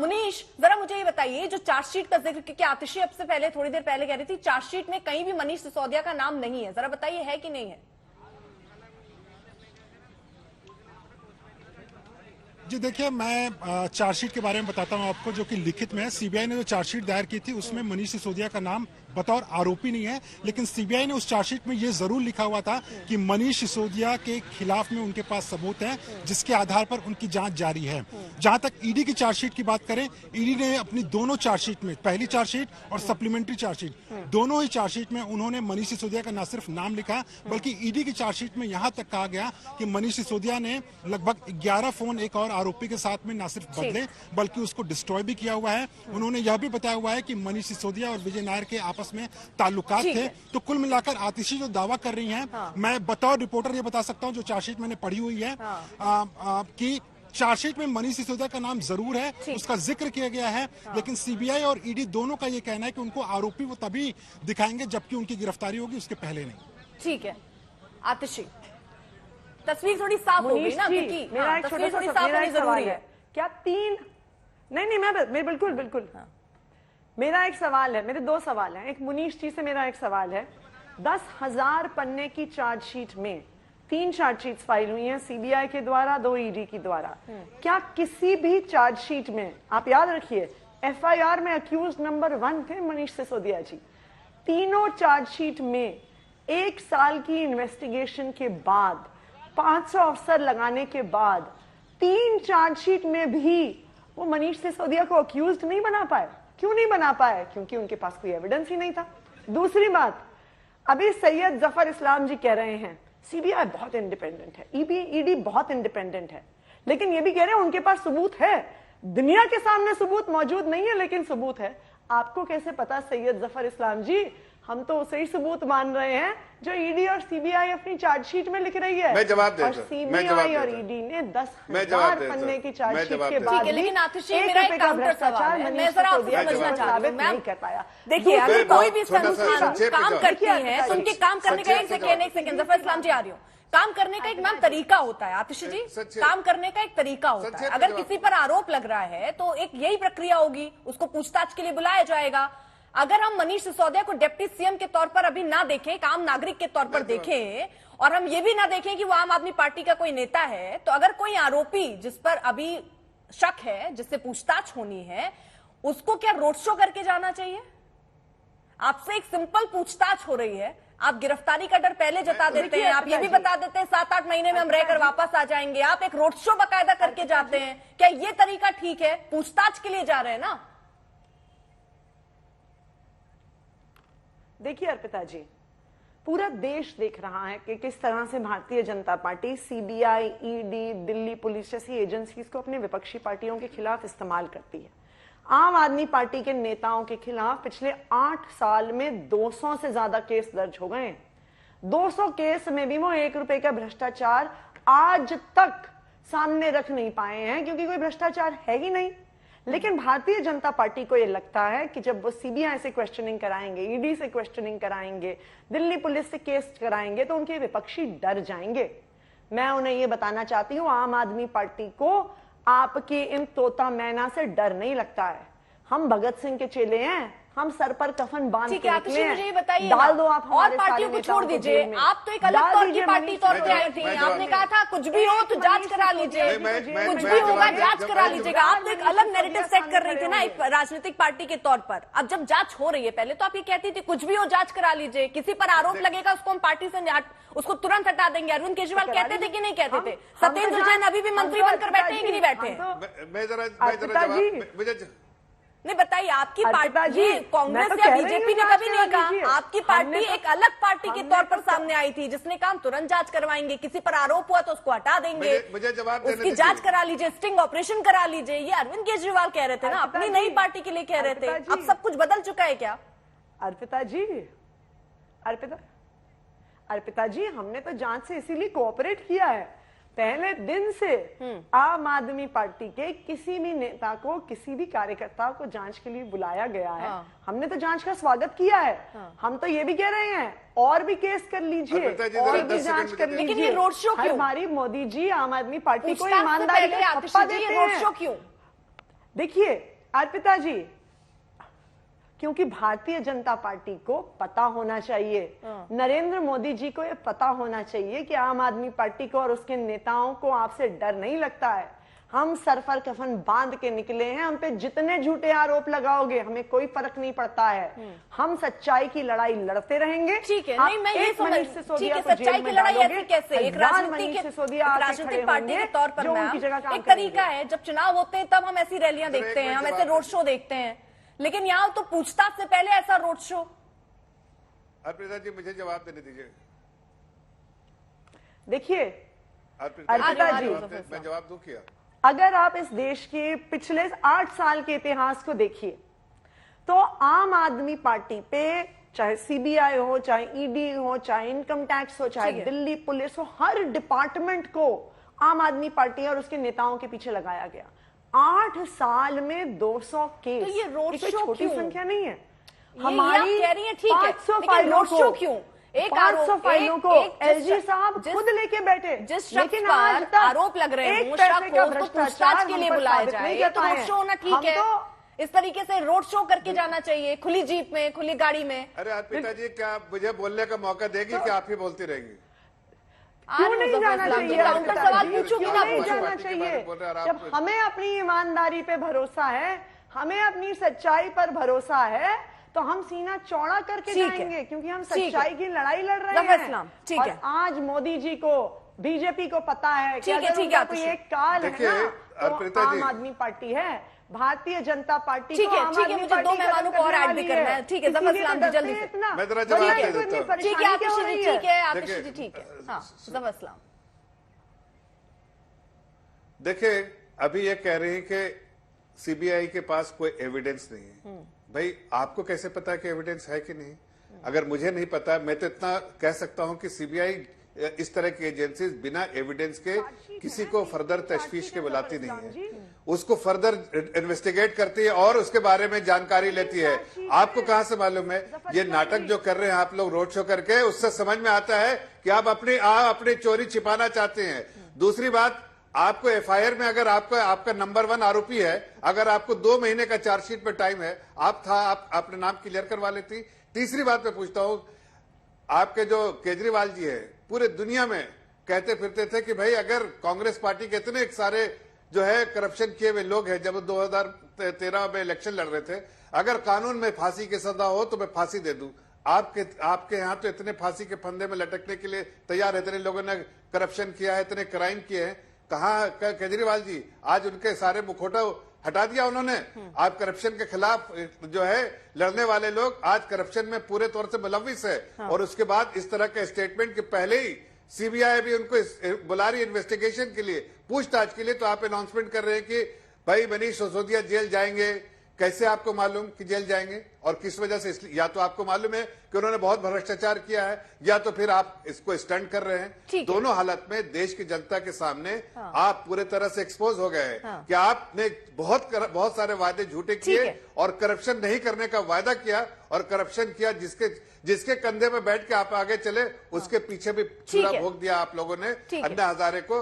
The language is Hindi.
मुनीश, जरा मुझे ये बताइए, जो चार्जशीट का जिक्र, क्योंकि आतिशी अब से पहले थोड़ी देर पहले कह रही थी चार्जशीट में कहीं भी मनीष सिसोदिया का नाम नहीं है, जरा बताइए है कि नहीं है? जी देखिए, मैं चार्जशीट के बारे में बताता हूं आपको, जो कि लिखित में है। सीबीआई ने जो चार्जशीट दायर की थी उसमें मनीष सिसोदिया का नाम बतौर आरोपी नहीं है, लेकिन सीबीआई ने उस चार्जशीट में ये जरूर लिखा हुआ था कि मनीष सिसोदिया के खिलाफ में उनके पास सबूत हैं जिसके आधार पर उनकी जांच जारी है। जहां तक ईडी की चार्जशीट की बात करें, ईडी ने अपनी दोनों चार्जशीट में, पहली चार्जशीट और सप्लीमेंट्री चार्जशीट, दोनों ही चार्जशीट में उन्होंने मनीष सिसोदिया का न सिर्फ नाम लिखा, बल्कि ईडी की चार्जशीट में यहां तक कहा गया कि मनीष सिसोदिया ने लगभग 11 फोन एक और आरोपी के साथ में न सिर्फ बदले बल्कि उसको डिस्ट्रॉय भी किया हुआ है। उन्होंने यह भी बताया हुआ है कि मनीष सिसोदिया और विजय नायर के आपस में ताल्लुकात थे। तो कुल मिलाकर आतिशी जो दावा कर रही हैं, मैं बतौर रिपोर्टर ये बता सकता हूं, जो चार्जशीट मैंने पढ़ी हुई है, कि चार्जशीट में मनीष सिसोदिया का नाम जरूर है, उसका जिक्र किया गया है, लेकिन सीबीआई और ईडी दोनों का ये कहना है कि उनको आरोपी वो तभी दिखाएंगे जबकि उनकी गिरफ्तारी होगी, उसके पहले नहीं। ठीक है आतिशी, तस्वीर थोड़ी साफ हो गई ना, क्योंकि मेरा एक छोटा सा सवाल है। क्या तीन नहीं मैं बिल्कुल मेरा एक सवाल है, मेरे दो सवाल हैं। एक मुनीश जी से मेरा एक सवाल है, 10,000 पन्ने की चार्जशीट में 3 चार्जशीट फाइल हुई हैं, सीबीआई के द्वारा, 2 ईडी के द्वारा। क्या किसी भी चार्जशीट में, आप याद रखिए, एफआईआर में अक्यूज नंबर 1 थे मनीष सिसोदिया जी, तीनों चार्जशीट में 1 साल की इन्वेस्टिगेशन के बाद, 500 अफसर लगाने के बाद, 3 चार्जशीट में भी वो मनीष सिसोदिया को अक्यूज्ड नहीं बना पाए। क्यों नहीं बना पाए? क्योंकि उनके पास कोई एविडेंस ही नहीं था। दूसरी बात, अभी सैयद जफर इस्लाम जी कह रहे हैं सीबीआई बहुत इंडिपेंडेंट है, ईडी बहुत इंडिपेंडेंट है, लेकिन ये भी कह रहे हैं उनके पास सबूत है। दुनिया के सामने सबूत मौजूद नहीं है, लेकिन सबूत है। आपको कैसे पता सैयद जफर इस्लाम जी? हम तो उसे ही सबूत मान रहे हैं जो ईडी और सीबीआई अपनी चार्जशीट में लिख रही है। मैं जवाब देता और सीबीआई और ईडी ने 10,000 पन्ने की चार्जशीट के बाद लेकिन आतिशी, मेरा एक काउंटर सवाल है, मैं जरा आपसे समझना चाहती हूं, नहीं कर पाया। देखिए, अगर कोई भी संस्थान काम करती है तो उनके काम करने का एक सेकेंड जफर इस्लाम जी आ रही हूँ, काम करने का एक मैम तरीका होता है। आतिशी जी, काम करने का एक तरीका होता है। अगर किसी पर आरोप लग रहा है तो एक यही प्रक्रिया होगी, उसको पूछताछ के लिए बुलाया जाएगा। अगर हम मनीष सिसोदिया को डिप्टी सीएम के तौर पर अभी ना देखें, एक आम नागरिक के तौर पर देखें, और हम ये भी ना देखें कि वो आम आदमी पार्टी का कोई नेता है, तो अगर कोई आरोपी जिस पर अभी शक है, जिससे पूछताछ होनी है, उसको क्या रोड शो करके जाना चाहिए? आपसे एक सिंपल पूछताछ हो रही है, आप गिरफ्तारी का डर पहले जता देते हैं, आप ये भी बता देते हैं 7-8 महीने में हम रहकर वापस आ जाएंगे, आप एक रोड शो बाकायदा करके जाते हैं। क्या ये तरीका ठीक है? पूछताछ के लिए जा रहे हैं ना। देखिए अर्पिता जी, पूरा देश देख रहा है कि किस तरह से Bharatiya Janata party CBI, ED, Delhi police जैसी एजेंसीज को अपने विपक्षी पार्टियों के खिलाफ इस्तेमाल करती है। आम आदमी पार्टी के नेताओं के खिलाफ पिछले 8 साल में 200 से ज्यादा केस दर्ज हो गए। 200 केस में भी वो 1 रुपए का भ्रष्टाचार आज तक सामने रख नहीं पाए हैं, क्योंकि कोई भ्रष्टाचार है ही नहीं। लेकिन भारतीय जनता पार्टी को यह लगता है कि जब वो सीबीआई से क्वेश्चनिंग कराएंगे, ईडी से क्वेश्चनिंग कराएंगे, दिल्ली पुलिस से केस कराएंगे, तो उनके विपक्षी डर जाएंगे। मैं उन्हें यह बताना चाहती हूं, आम आदमी पार्टी को आपकी इन तोता मैना से डर नहीं लगता है। हम भगत सिंह के चेले हैं, हम सर पर कफन बांध के निकले हैं। मुझे ये बताइए, डाल दो आप और पार्टियों को छोड़ दीजिए, आप तो एक अलग तौर की पार्टी तौर पे आई थी, आपने कहा था कुछ भी हो तो जांच करा लीजिए, कुछ भी होगा जांच करा लीजिएगा। आप तो एक अलग नैरेटिव सेट कर रही थी ना एक राजनीतिक पार्टी के तौर पर। अब जब जांच हो रही है, पहले तो आप ये कहती थी कुछ भी हो जांच करा लीजिए, किसी पर आरोप लगेगा उसको हम पार्टी से उसको तुरंत हटा देंगे। अरविंद केजरीवाल कहते थे कि नहीं कहते थे? सत्येंद्र जैन अभी भी मंत्री बनकर बैठे हैं कि नहीं बैठे? नहीं बताइए, आपकी पार्टी, कांग्रेस या बीजेपी ने कभी नहीं कहा, आपकी पार्टी एक अलग पार्टी के तौर पर सामने आई थी जिसने कहा तुरंत जांच करवाएंगे, किसी पर आरोप हुआ तो उसको हटा देंगे, मुझे जवाब उसकी जांच करा लीजिए, स्टिंग ऑपरेशन करा लीजिए। ये अरविंद केजरीवाल कह रहे थे ना, अपनी नई पार्टी के लिए कह रहे थे। अब सब कुछ बदल चुका है क्या? अर्पिता जी, हमने तो जांच से इसीलिए कोऑपरेट किया है। पहले दिन से आम आदमी पार्टी के किसी भी नेता को, किसी भी कार्यकर्ता को जांच के लिए बुलाया गया है। हमने तो जांच का स्वागत किया है। हम तो ये भी कह रहे हैं और भी केस कर लीजिए, और भी जांच कर लीजिए। लेकिन ये रोड शो क्यों? हमारी मोदी जी आम आदमी पार्टी को ईमानदारी का थप्पा देते हैं। रोड शो क्यों? देखिए, अर्पिता जी, क्योंकि भारतीय जनता पार्टी को पता होना चाहिए, नरेंद्र मोदी जी को ये पता होना चाहिए कि आम आदमी पार्टी को और उसके नेताओं को आपसे डर नहीं लगता है। हम सर पर कफन बांध के निकले हैं, हम पे जितने झूठे आरोप लगाओगे हमें कोई फर्क नहीं पड़ता है। हम सच्चाई की लड़ाई लड़ते रहेंगे। ठीक है, नहीं मैं ये समझ, ठीक है, सच्चाई की लड़ाई ऐसे कैसे? एक राजनीतिक पार्टी के तौर पर एक तरीका है, जब चुनाव होते हैं तब हम ऐसी रैलियां देखते हैं, हम ऐसे रोड शो देखते हैं, लेकिन यहाँ तो पूछताछ से पहले ऐसा रोड शो। अर्पिता जी मुझे जवाब देने दीजिए। देखिए अर्पिता जी, मैं जवाब दूं क्या? अगर आप इस देश के पिछले 8 साल के इतिहास को देखिए तो आम आदमी पार्टी पे चाहे सीबीआई हो, चाहे ईडी हो, चाहे इनकम टैक्स हो, चाहे दिल्ली पुलिस हो, हर डिपार्टमेंट को आम आदमी पार्टी और उसके नेताओं के पीछे लगाया गया। 8 साल में 200 केस, तो ये रोड शो छोटी संख्या नहीं है। हमारी कह रही है, ठीक है, 500 फाइलों को क्यों? 500 फाइलों को एलजी साहब खुद लेके बैठे, लेकिन आज आरोप लग रहे हैं तो पूछताछ के लिए बुलाया जाए, ये तो रोड शो होना ठीक है। इस तरीके से रोड शो करके जाना चाहिए, खुली जीप में, खुली गाड़ी में। अरे अर्पिता जी, क्या आप मुझे बोलने का मौका देगी कि आप ही बोलती रहेंगी? क्यों नहीं जाना चाहिए? काउंटर सवाल पूछो कि ना पूछो? जाना चाहिए। जब हमें अपनी ईमानदारी पे भरोसा है, हमें अपनी सच्चाई पर भरोसा है, तो हम सीना चौड़ा करके जाएंगे, क्योंकि हम सच्चाई की लड़ाई लड़ रहे हैं। ठीक है, आज मोदी जी को, बीजेपी को पता है कि अगर उनका कोई एक काल है ना तो आम आदमी पार्टी है। भारतीय जनता पार्टी ठीक है, ठीक है, मुझे 2 मेहमानों को और ऐड भी करना है। ठीक है, जफर इस्लाम जी जल्दी से, मैं जरा जवाब दे देता हूं। ठीक है आतिश जी, ठीक है आतिश जी, ठीक है, हाँ जफर इस्लाम। देखिए, अभी ये कह रहे हैं कि सीबीआई के पास कोई एविडेंस नहीं है। भाई आपको कैसे पता कि एविडेंस है कि नहीं? अगर मुझे नहीं पता, मैं तो इतना कह सकता हूं कि सीबीआई इस तरह की एजेंसी बिना एविडेंस के किसी को फर्दर तशवीश के बुलाती नहीं है, उसको फर्दर इन्वेस्टिगेट करती है और उसके बारे में जानकारी लेती है। आपको कहां से मालूम है? ये नाटक जो कर रहे हैं आप लोग रोड शो करके, उससे समझ में आता है कि आप अपनी चोरी छिपाना चाहते हैं। दूसरी बात, आपको एफआईआर में अगर आपका नंबर 1 आरोपी है, अगर आपको 2 महीने का चार्जशीट पे टाइम है, आप अपने नाम क्लियर करवा लेती। तीसरी बात मैं पूछता हूं, आपके जो केजरीवाल जी है पूरे दुनिया में कहते फिरते थे कि भाई अगर कांग्रेस पार्टी के इतने सारे जो है करप्शन किए हुए लोग हैं, जब 2013 में इलेक्शन लड़ रहे थे, अगर कानून में फांसी की सजा हो तो मैं फांसी दे दूं। आपके यहाँ तो इतने फांसी के फंदे में लटकने के लिए तैयार है, इतने लोगों ने करप्शन किया है, इतने क्राइम किए हैं। कहा केजरीवाल जी, आज उनके सारे मुखौटा हटा दिया उन्होंने। आप करप्शन के खिलाफ जो है लड़ने वाले लोग आज करप्शन में पूरे तौर से मुलविस है। और उसके बाद इस तरह के स्टेटमेंट के पहले ही सीबीआई भी उनको बुला रही इन्वेस्टिगेशन के लिए, पूछताछ के लिए, तो आप अनाउंसमेंट कर रहे हैं कि भाई मनीष सिसोदिया जेल जाएंगे। कैसे आपको मालूम कि जेल जाएंगे और किस वजह से? इसलिए या तो आपको मालूम है कि उन्होंने बहुत भ्रष्टाचार किया है, या तो फिर आप इसको स्टंट कर रहे हैं। दोनों हालत में देश की जनता के सामने आप पूरे तरह से एक्सपोज हो गए हैं कि आपने बहुत सारे वादे झूठे किए और करप्शन नहीं करने का वादा किया, और करप्शन किया जिसके कंधे में बैठ के आप आगे चले, उसके पीछे भी छुरा भोग दिया आप लोगों ने, अन्ना हजारे को।